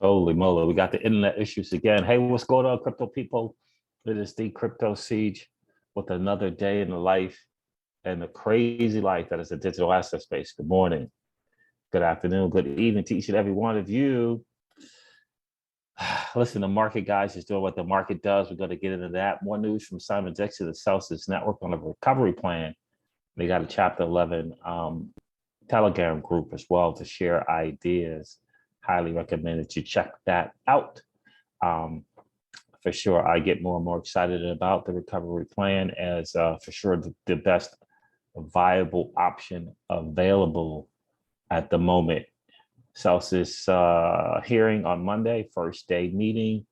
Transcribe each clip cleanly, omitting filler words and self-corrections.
Holy moly, we got the internet issues again. Hey, what's going on, crypto people? It is the Crypto Siege with another day in the life and the crazy life that is the digital asset space. Good morning, good afternoon, good evening to each and every one of you. Listen, the market guys is doing what the market does. We're going to get into that. More news from Simon Dixon, the Celsius Network on a recovery plan. They got a Chapter 11 Telegram group as well to share ideas. Highly recommend that you check that out. For sure, I get more and more excited about the recovery plan as for sure the best viable option available at the moment. Celsius hearing on Monday, first day meeting.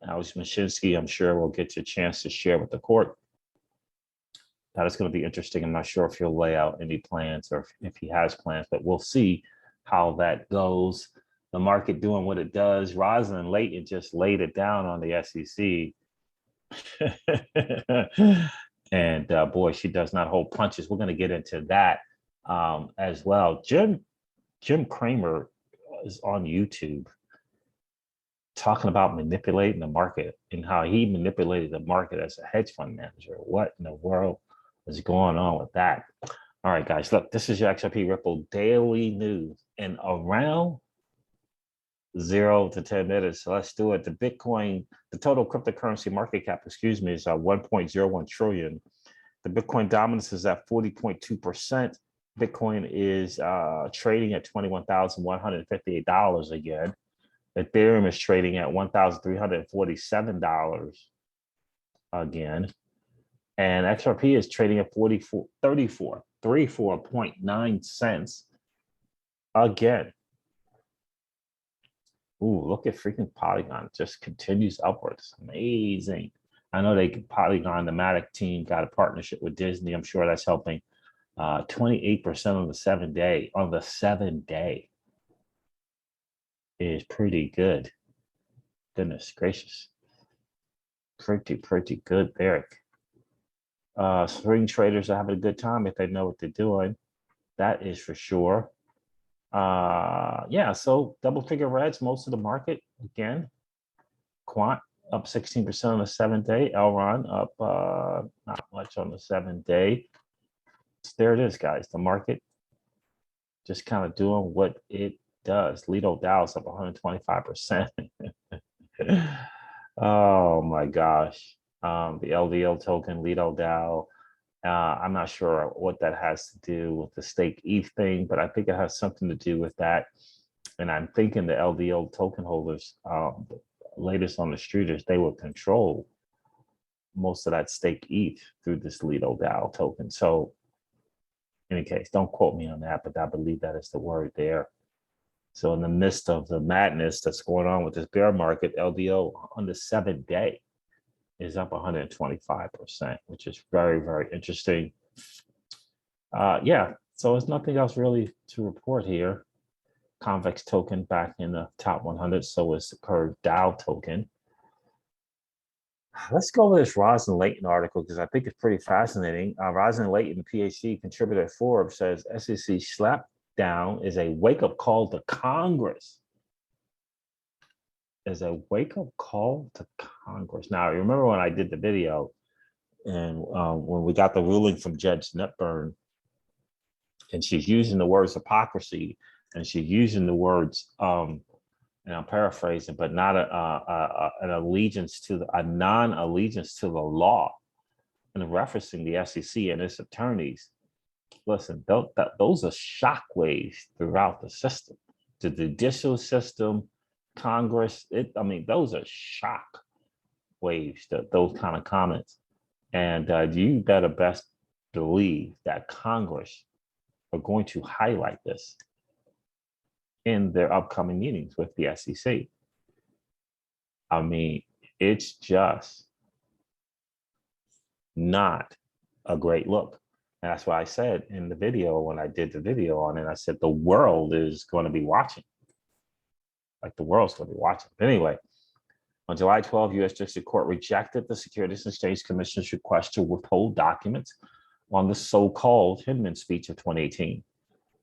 Alex Mashinsky, I'm sure will get you a chance to share with the court. That is going to be interesting. I'm not sure if he'll lay out any plans or if he has plans, but we'll see how that goes. The market doing what it does. Rosalind Layton just laid it down on the SEC. And boy, she does not hold punches. We're going to get into that as well. Jim Cramer is on YouTube talking about manipulating the market and how he manipulated the market as a hedge fund manager. What in the world is going on with that? All right, guys, look, this is your XRP Ripple daily news and around 0 to 10 minutes. So let's do it. The total cryptocurrency market cap, is 1.01 trillion. The Bitcoin dominance is at 40.2%. Bitcoin is trading at $21,158 again. Ethereum is trading at $1,347 again. And XRP is trading at 34.9 cents again. Ooh, look at freaking Polygon. It just continues upwards. Amazing. I know Polygon, the Matic team, got a partnership with Disney. I'm sure that's helping. 28% on the 7-day. On the 7-day is pretty good. Goodness gracious. Pretty good there. Swing traders are having a good time if they know what they're doing. That is for sure. Yeah, so double figure reds, most of the market again. Quant up 16% on the 7-day. Elron up not much on the 7-day. There it is, guys. The market just kind of doing what it does. Lido Dow's up 125%. Oh my gosh. The LDL token, Lido Dow. I'm not sure what that has to do with the stake ETH thing, but I think it has something to do with that. And I'm thinking the LDL token holders, latest on the street is they will control most of that stake ETH through this Lido Dow token. So in any case, don't quote me on that, but I believe that is the word there. So in the midst of the madness that's going on with this bear market, LDO on the 7-day is up 125%, which is very, very interesting. Yeah, so there's nothing else really to report here. Convex token back in the top 100, so is the Curve Dow token. Let's go with this Rosalind Layton article because I think it's pretty fascinating. Rosalind Layton, PhD contributor at Forbes, says SEC Slapdown is a wake-up call to Congress. Is a wake-up call to Congress. Now, you remember when I did the video and when we got the ruling from Judge Netburn, and she's using the words hypocrisy, and she's using the words, and I'm paraphrasing, but not an allegiance to a non-allegiance to the law, and referencing the SEC and its attorneys. Listen, those are shockwaves throughout the system, the judicial system, Congress. Those are shock waves, those kind of comments. And you better best believe that Congress are going to highlight this in their upcoming meetings with the SEC. It's just not a great look. And that's why I said in the video, when I did the video on it, I said the world is going to be watching. Like the world's going to be watching. But anyway, on July 12, U.S. District Court rejected the Securities and Exchange Commission's request to withhold documents on the so-called Hinman speech of 2018.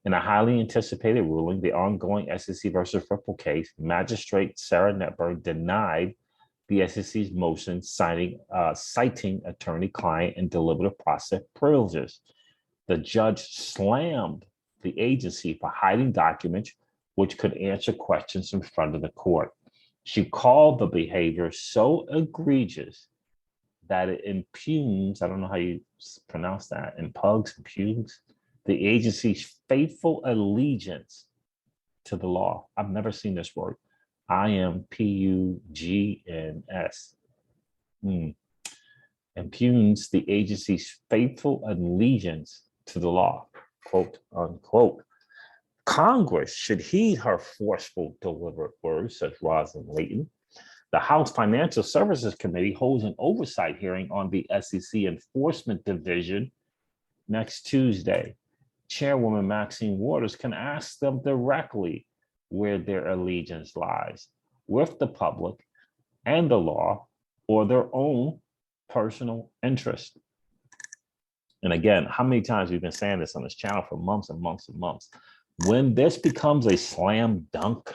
In a highly anticipated ruling, the ongoing SEC versus Ripple case, Magistrate Sarah Netberg denied the SEC's motion citing attorney-client and deliberative process privileges. The judge slammed the agency for hiding documents which could answer questions in front of the court. She called the behavior so egregious that it impugns, I don't know how you pronounce that, impugns the agency's faithful allegiance to the law. I've never seen this word. IMPUGNS. Impugns the agency's faithful allegiance to the law, quote unquote. Congress should heed her forceful, deliberate words, says Rosalind Layton. The House Financial Services Committee holds an oversight hearing on the SEC Enforcement Division next Tuesday. Chairwoman Maxine Waters can ask them directly where their allegiance lies, with the public and the law, or their own personal interest. And again, how many times we've been saying this on this channel for months and months and months? When this becomes a slam dunk,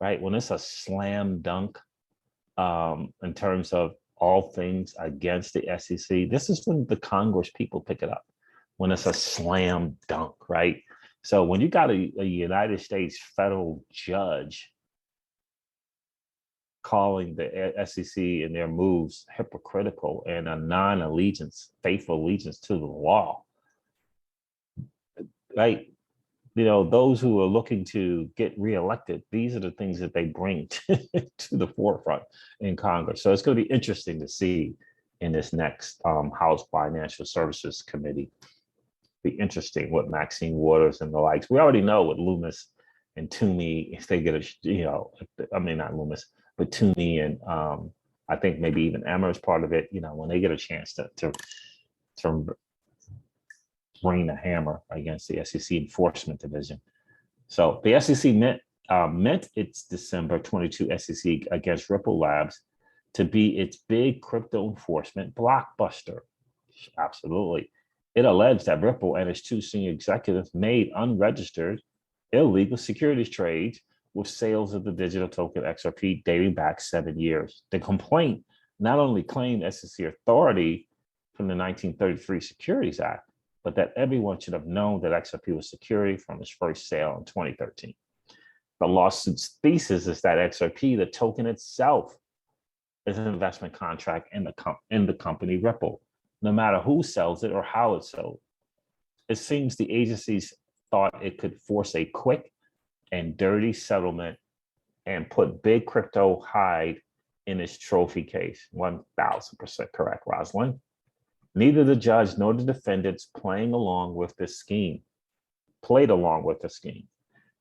right? When it's a slam dunk in terms of all things against the SEC, this is when the Congress people pick it up. When it's a slam dunk, right? So when you got a United States federal judge calling the SEC and their moves hypocritical and a non-allegiance, faithful allegiance to the law, right? You know, those who are looking to get reelected, these are the things that they bring to the forefront in Congress. So it's going to be interesting to see in this next House Financial Services Committee. Be interesting what Maxine Waters and the likes. We already know what Loomis and Toomey, if they get a, you know, I mean, not Loomis, but Toomey and I think maybe even Emmer is part of it. You know, when they get a chance to bring the hammer against the SEC Enforcement Division. So the SEC meant its December 22 SEC against Ripple Labs to be its big crypto enforcement blockbuster. Absolutely. It alleged that Ripple and its two senior executives made unregistered illegal securities trades with sales of the digital token XRP dating back 7 years. The complaint not only claimed SEC authority from the 1933 Securities Act, but that everyone should have known that XRP was security from its first sale in 2013. The lawsuit's thesis is that XRP, the token itself, is an investment contract in the company Ripple, no matter who sells it or how it's sold. It seems the agencies thought it could force a quick and dirty settlement and put big crypto hide in its trophy case. 1000% correct, Rosalind. Neither the judge nor the defendants played along with the scheme.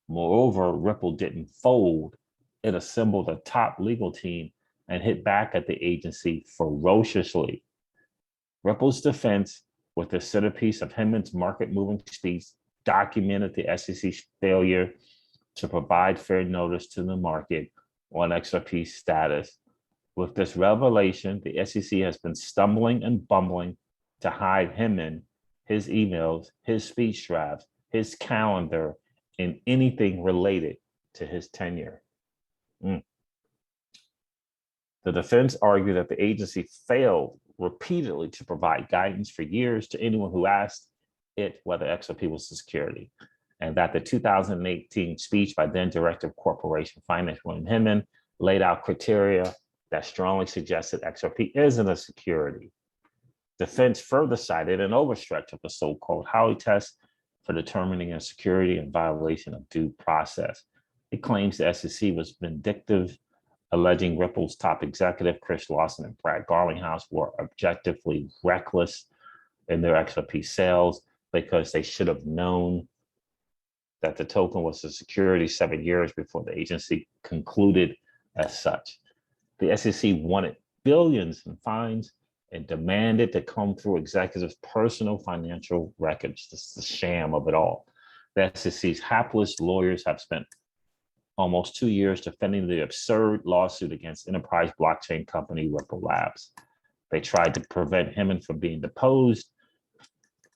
Moreover, Ripple didn't fold. It assembled a top legal team and hit back at the agency ferociously. Ripple's defense, with the centerpiece of Hinman's market-moving speech, documented the SEC's failure to provide fair notice to the market on XRP's status. With this revelation, the SEC has been stumbling and bumbling to hide Hinman, his emails, his speech drafts, his calendar, and anything related to his tenure. The defense argued that the agency failed repeatedly to provide guidance for years to anyone who asked it whether XRP was a security, and that the 2018 speech by then Director of Corporation Finance, William Hinman, laid out criteria that strongly suggested XRP isn't a security. Defense further cited an overstretch of the so-called Howey test for determining a security in violation of due process. It claims the SEC was vindictive, alleging Ripple's top executive, Chris Lawson and Brad Garlinghouse, were objectively reckless in their XRP sales because they should have known that the token was a security 7 years before the agency concluded as such. The SEC wanted billions in fines and demanded to come through executives' personal financial records. This is the sham of it all. The SEC's hapless lawyers have spent almost 2 years defending the absurd lawsuit against enterprise blockchain company Ripple Labs. They tried to prevent Hinman from being deposed,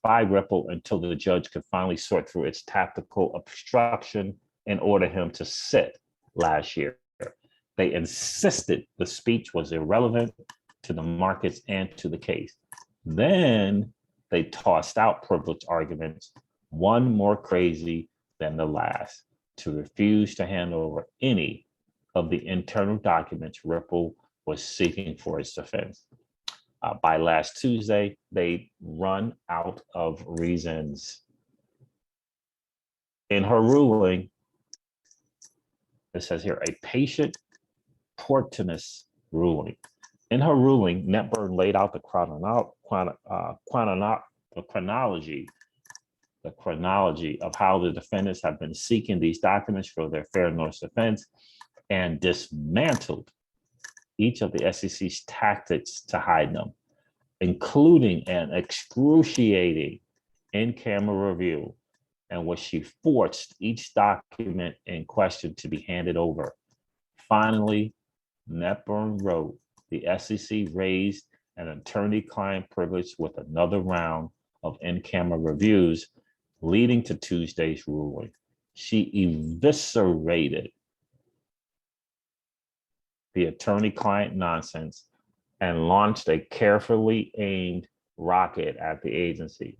by Ripple until the judge could finally sort through its tactical obstruction and order him to sit last year. They insisted the speech was irrelevant to the markets and to the case. Then they tossed out privilege arguments, one more crazy than the last, to refuse to hand over any of the internal documents Ripple was seeking for its defense. By last Tuesday, they run out of reasons. In her ruling, it says here, a patient portunus ruling. In her ruling, Netburn laid out the chronology of how the defendants have been seeking these documents for their fair notice defense and dismantled each of the SEC's tactics to hide them, including an excruciating in-camera review in which she forced each document in question to be handed over. Finally, Netburn wrote, the SEC raised an attorney-client privilege with another round of in-camera reviews, leading to Tuesday's ruling. She eviscerated the attorney-client nonsense and launched a carefully aimed rocket at the agency.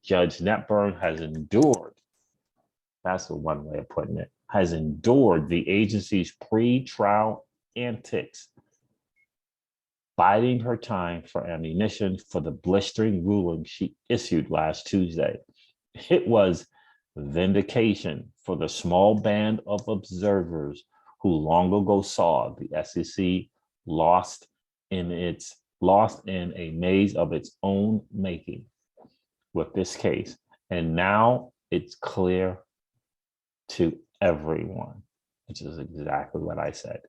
Judge Netburn has endured, that's the one way of putting it, has endured the agency's pre-trial antics, biding her time for ammunition for the blistering ruling she issued last Tuesday. It was vindication for the small band of observers who long ago saw the SEC lost in a maze of its own making with this case. And now it's clear to everyone, which is exactly what I said.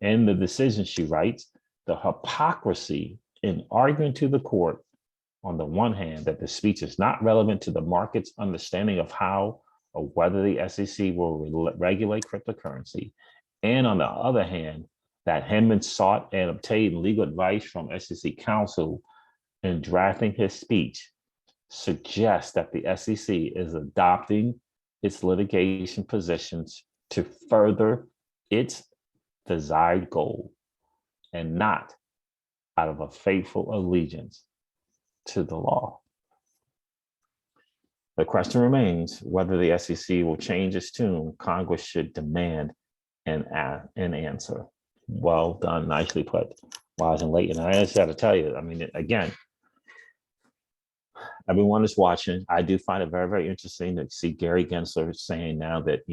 In the decision, she writes, the hypocrisy in arguing to the court, on the one hand, that the speech is not relevant to the market's understanding of how or whether the SEC will regulate cryptocurrency, and on the other hand, that Hinman sought and obtained legal advice from SEC counsel in drafting his speech, suggests that the SEC is adopting its litigation positions to further its desired goal and not out of a faithful allegiance to the law. The question remains whether the SEC will change its tune. Congress should demand an answer. Well done, nicely put, Wise and Leighton. I just got to tell you, I mean, again, everyone is watching. I do find it very, very interesting to see Gary Gensler saying now that,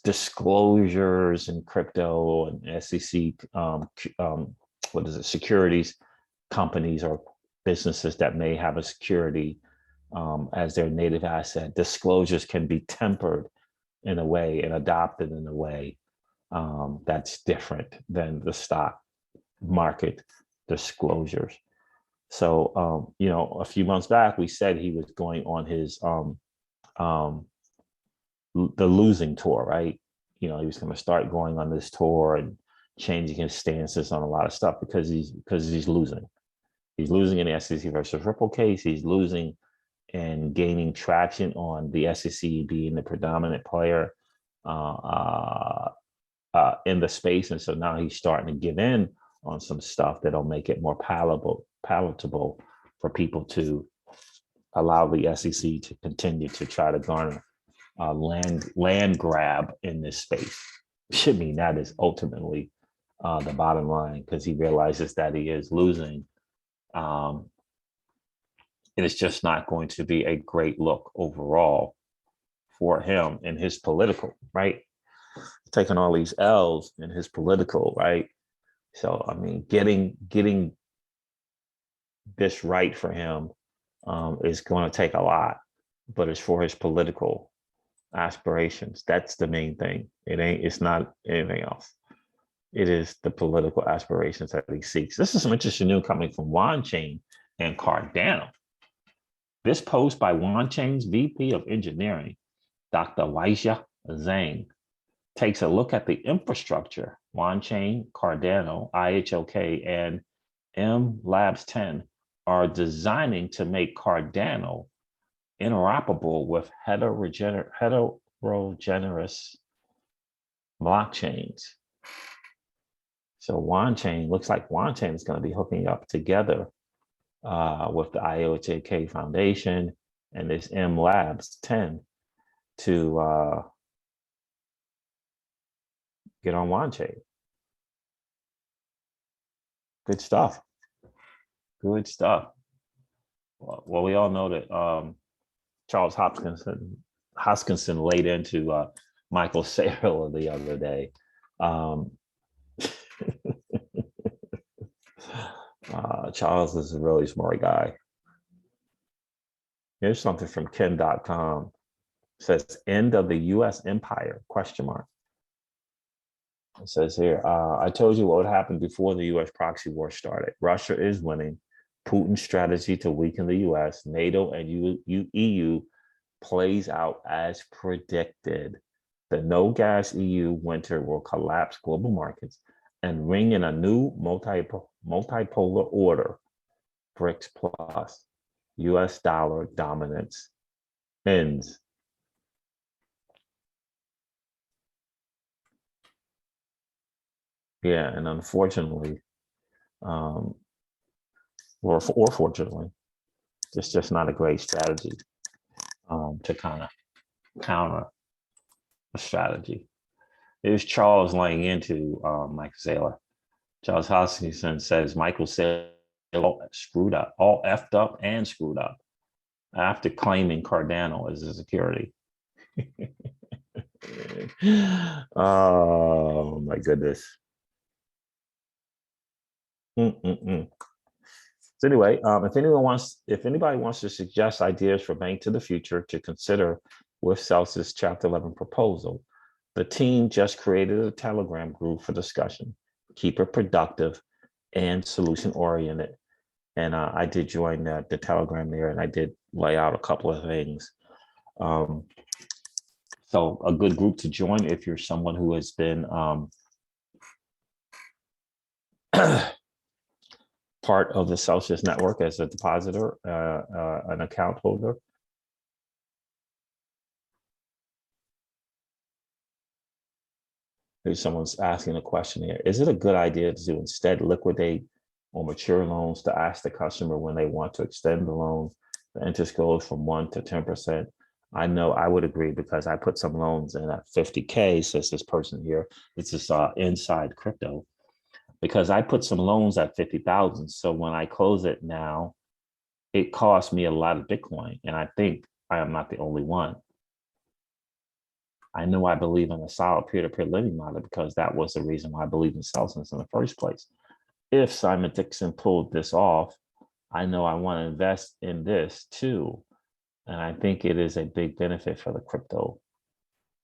disclosures in crypto and SEC, securities companies or businesses that may have a security as their native asset, disclosures can be tempered in a way and adopted in a way that's different than the stock market disclosures. So, a few months back, we said he was going on his the losing tour, right? He was going to start going on this tour and changing his stances on a lot of stuff because he's losing. He's losing in the SEC versus Ripple case. He's losing and gaining traction on the SEC being the predominant player in the space. And so now he's starting to give in on some stuff that'll make it more palatable for people to allow the SEC to continue to try to garner land grab in this space. Should mean that is ultimately the bottom line, because he realizes that he is losing. And it's just not going to be a great look overall for him in his political, right? Taking all these L's in his political, right? So, I mean, getting this right for him is going to take a lot, but it's for his political aspirations. That's the main thing. It's not anything else. It is the political aspirations that he seeks. This is some interesting news coming from Wanchain and Cardano. This post by Wanchain's VP of Engineering, Dr. Weijia Zhang, takes a look at the infrastructure Wanchain, Cardano, IHOK, and M Labs 10 are designing to make Cardano interoperable with heterogeneous blockchains. So Wanchain looks like Wanchain is going to be hooking up together with the IOHK Foundation and this M Labs 10 to get on Wanchain. Good stuff. Good stuff. Well, we all know that Charles Hoskinson laid into Michael Saylor the other day. Charles is a really smart guy. Here's something from Ken.com. It says, end of the U.S. empire, question mark. It says here, I told you what would happen before the U.S. proxy war started. Russia is winning. Putin's strategy to weaken the U.S., NATO, and EU plays out as predicted. The no-gas EU winter will collapse global markets and ring in a new multipolar order. BRICS plus U.S. dollar dominance ends. Yeah, and unfortunately, or fortunately, it's just not a great strategy to kind of counter a strategy. It was Charles laying into Michael Saylor. Charles Hoskinson says Michael Saylor screwed up, all effed up and screwed up after claiming Cardano as a security. Oh my goodness. So anyway, if anybody wants to suggest ideas for Bank to the Future to consider with Celsius Chapter 11 proposal, the team just created a Telegram group for discussion. Keep it productive and solution oriented. And I did join the Telegram there, and I did lay out a couple of things. So a good group to join if you're someone who has been part of the Celsius network as a depositor, an account holder. Maybe someone's asking a question here. Is it a good idea to instead liquidate or mature loans to ask the customer when they want to extend the loan? The interest goes from 1 to 10%. I know I would agree because I put some loans in at 50K, says this person here. This is inside crypto. Because I put some loans at 50,000. So when I close it now, it costs me a lot of Bitcoin. And I think I am not the only one. I know I believe in a solid peer-to-peer lending model because that was the reason why I believe in Celsius in the first place. If Simon Dixon pulled this off, I know I want to invest in this too. And I think it is a big benefit for the crypto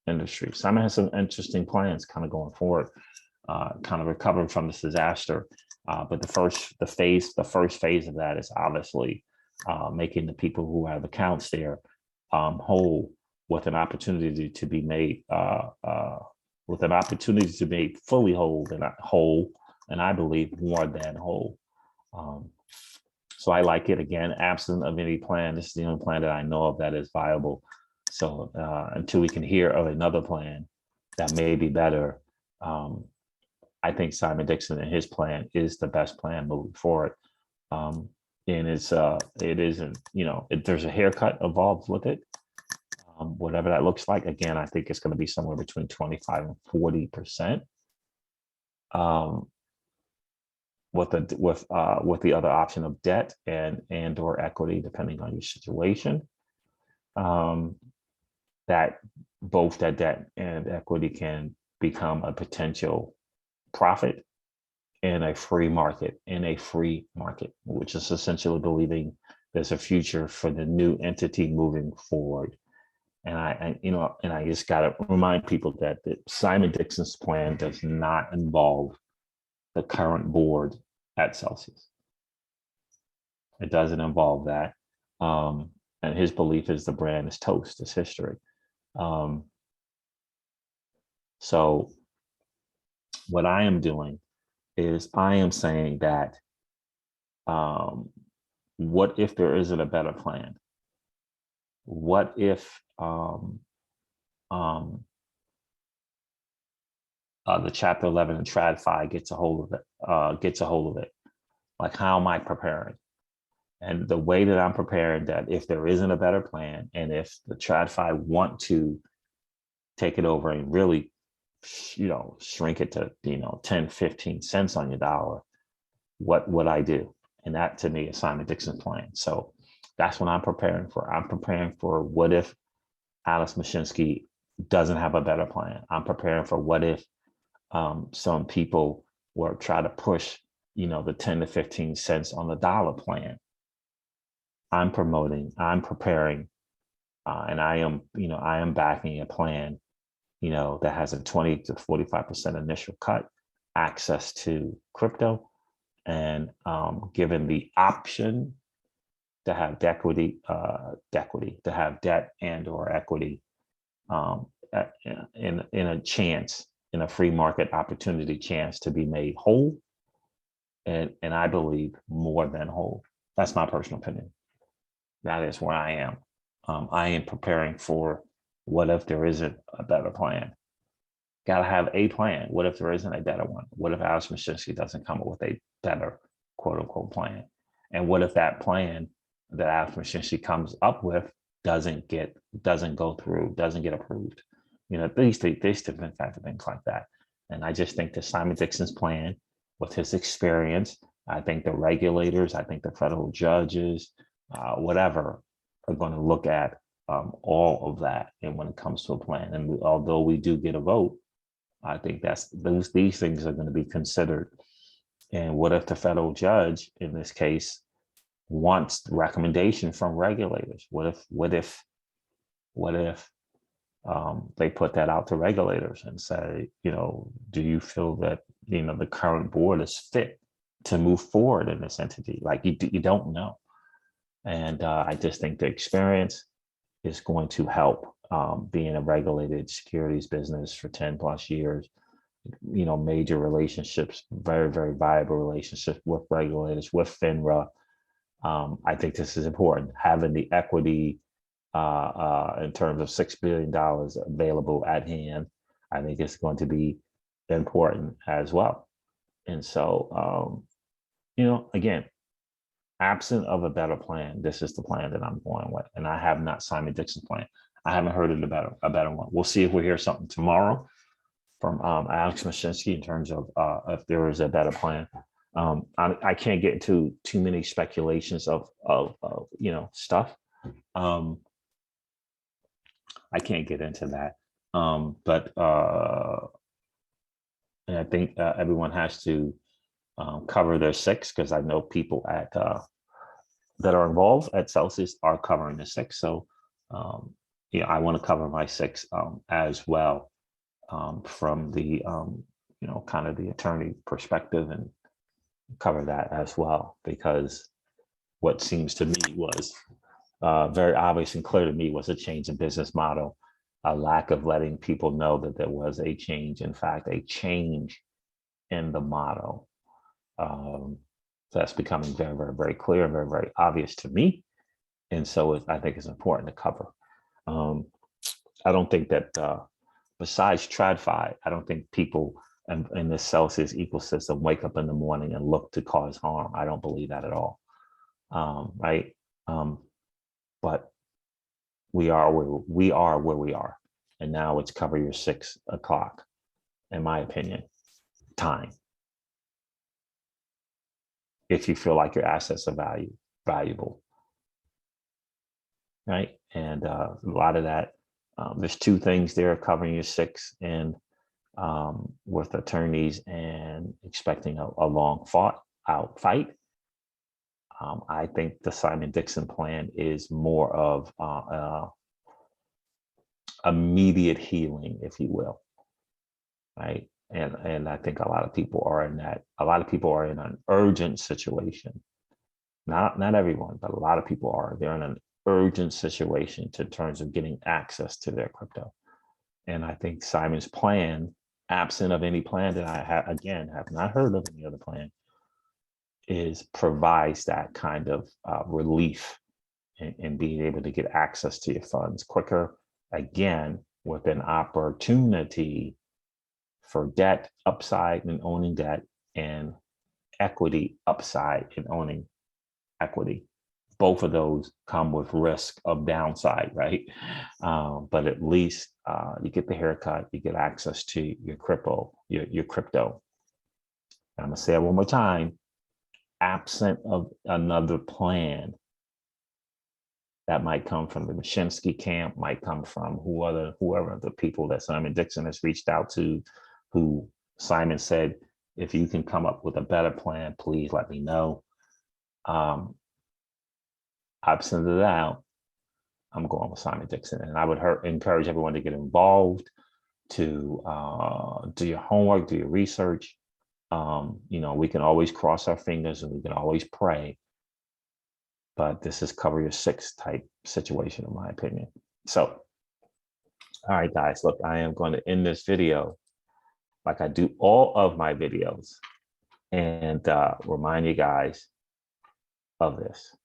industry. Simon has some interesting plans kind of going forward, kind of recovering from this disaster. But the first phase of that is obviously making the people who have accounts there whole, with an opportunity to be made fully whole, and I believe more than whole. So I like it. Again, absent of any plan. This is the only plan that I know of that is viable. So until we can hear of another plan that may be better, I think Simon Dixon and his plan is the best plan moving forward. And it isn't, there's a haircut involved with it. Whatever that looks like, again, I think it's going to be somewhere between 25 and 40%. With the other option of debt and or equity, depending on your situation, that both that debt and equity can become a potential profit in a free market, which is essentially believing there's a future for the new entity moving forward. And I just got to remind people that Simon Dixon's plan does not involve the current board at Celsius. It doesn't involve that. And his belief is the brand is toast, it's history. So what I am doing is I am saying that what if there isn't a better plan? What if the Chapter 11 and TradFi gets a hold of it? Like, how am I preparing? And the way that I'm preparing, that if there isn't a better plan, and if the TradFi want to take it over and really, shrink it to, 10, 15 cents on your dollar, what would I do? And that, to me, is Simon Dixon's plan. So that's what I'm preparing for. I'm preparing for what if Alex Mashinsky doesn't have a better plan. I'm preparing for what if some people will try to push, the 10 to 15 cents on the dollar plan. I'm preparing, and I am backing a plan, that has a 20 to 45% initial cut, access to crypto, and given the option to have to have debt and or equity, in a free market opportunity chance to be made whole, and I believe more than whole. That's my personal opinion. That is where I am. I am preparing for what if there isn't a better plan. Got to have a plan. What if there isn't a better one? What if Alex Mashinsky doesn't come up with a better quote unquote plan? And what if that plan that Alex Mashinsky comes up with doesn't go through, doesn't get approved? These different types of things like that. And I just think that Simon Dixon's plan, with his experience, I think the regulators, I think the federal judges, whatever, are going to look at all of that. And when it comes to a plan, and although we do get a vote, I think these things are going to be considered. And what if the federal judge, in this case, wants recommendation from regulators? What if they put that out to regulators and say, do you feel that the current board is fit to move forward in this entity? Like, you don't know. And I just think the experience is going to help, being a regulated securities business for 10 plus years, major relationships, very, very viable relationships with regulators, with FINRA. I think this is important. Having the equity in terms of $6 billion available at hand, I think it's going to be important as well. And so, again, absent of a better plan, this is the plan that I'm going with. And I have not Simon Dixon's plan. I haven't heard of a better one. We'll see if we hear something tomorrow from Alex Mashinsky in terms of if there is a better plan. I can't get into too many speculations of stuff. I can't get into that. But and I think everyone has to cover their six, because I know people that are involved at Celsius are covering the six. So I want to cover my six as well, from the kind of the attorney perspective, and cover that as well, because what seems to me was very obvious and clear to me was a change in business model, a lack of letting people know that there was a change, in fact, a change in the model. So that's becoming very, very, very clear, very, very obvious to me. And so I think it's important to cover. I don't think that besides TradFi, I don't think people in the Celsius ecosystem wake up in the morning and look to cause harm. I don't believe that at all. Right. But we are where we are. And now it's cover your 6 o'clock, in my opinion, time. If you feel like your assets are valuable. Right. And a lot of that, there's 2 things there: covering your 6 and with attorneys and expecting a long fight. I think the Simon Dixon plan is more of immediate healing, if you will, right? And I think a lot of people are in that. A lot of people are in an urgent situation. Not everyone, but a lot of people are. They're in an urgent situation in terms of getting access to their crypto. And I think Simon's plan, absent of any plan that I have not heard of any other plan, provides that kind of relief in being able to get access to your funds quicker, again, with an opportunity for debt upside in owning debt and equity upside in owning equity. Both of those come with risk of downside, right? But at least you get the haircut, you get access to your crypto. I'm gonna say it one more time. Absent of another plan that might come from the Mashinsky camp, might come from whoever the people that Simon Dixon has reached out to, who Simon said, if you can come up with a better plan, please let me know. Absent of that, I'm going with Simon Dixon, and I would encourage everyone to get involved, to do your homework, do your research. We can always cross our fingers and we can always pray, but this is cover your six type situation, in my opinion. So, all right, guys, look, I am going to end this video like I do all of my videos, and remind you guys of this.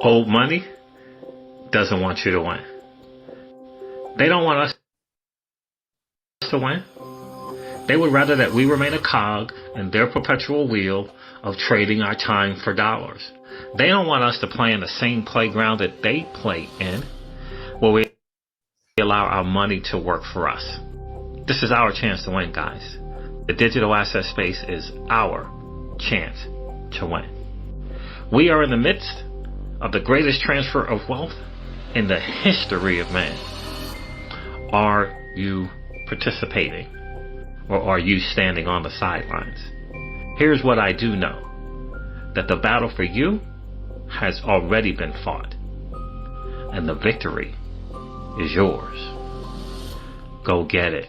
Old money doesn't want you to win. They don't want us to win. They would rather that we remain a cog in their perpetual wheel of trading our time for dollars. They don't want us to play in the same playground that they play in, where we allow our money to work for us. This is our chance to win, guys. The digital asset space is our chance to win. We are in the midst of the greatest transfer of wealth in the history of man. Are you participating, or are you standing on the sidelines? Here's what I do know, that the battle for you has already been fought, and the victory is yours. Go get it.